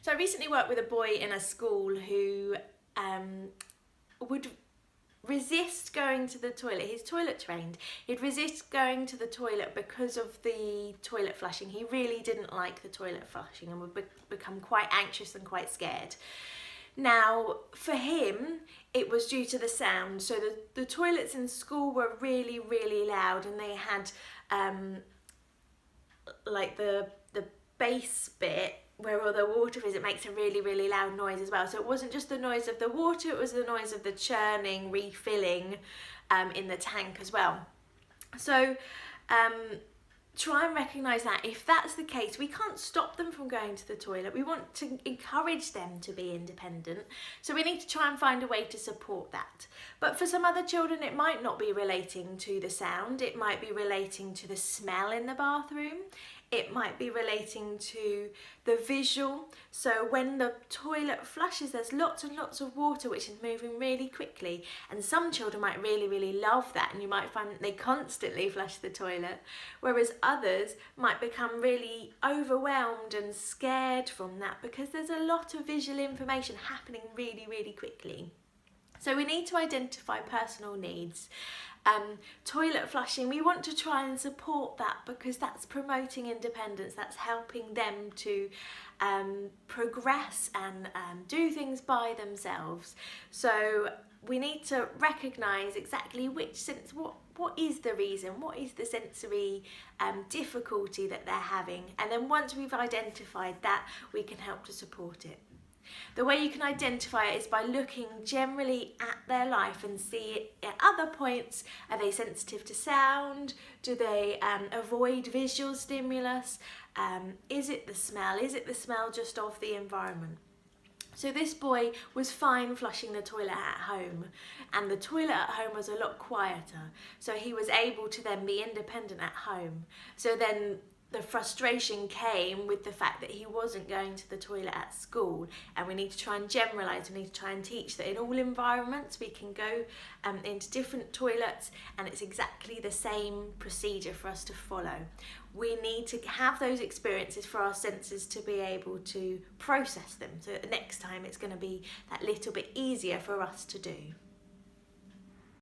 So I recently worked with a boy in a school who would resist going to the toilet. He's toilet trained. He'd resist going to the toilet because of the toilet flushing. He really didn't like the toilet flushing and would become quite anxious and quite scared. Now, for him, it was due to the sound. So the toilets in school were really, really loud, and they had like the base bit where all the water is, it makes a really, really loud noise as well. So it wasn't just the noise of the water, it was the noise of the churning, refilling in the tank as well. So try and recognise that if that's the case, we can't stop them from going to the toilet. We want to encourage them to be independent. So we need to try and find a way to support that. But for some other children, it might not be relating to the sound. It might be relating to the smell in the bathroom. It might be relating to the visual. So when the toilet flushes, there's lots and lots of water which is moving really quickly. And some children might really, really love that, and you might find that they constantly flush the toilet. Whereas others might become really overwhelmed and scared from that because there's a lot of visual information happening really, really quickly. So we need to identify personal needs. Toilet flushing, we want to try and support that because that's promoting independence, that's helping them to progress and do things by themselves. So we need to recognise exactly which sense, what is the reason, what is the sensory difficulty that they're having, and then once we've identified that, we can help to support it. The way you can identify it is by looking generally at their life and see at other points, are they sensitive to sound? Do they avoid visual stimulus? Is it the smell? Is it the smell just of the environment? So this boy was fine flushing the toilet at home, and the toilet at home was a lot quieter. So he was able to then be independent at home. So then the frustration came with the fact that he wasn't going to the toilet at school, and we need to try and generalise, we need to try and teach that in all environments we can go into different toilets and it's exactly the same procedure for us to follow. We need to have those experiences for our senses to be able to process them, so that the next time it's going to be that little bit easier for us to do.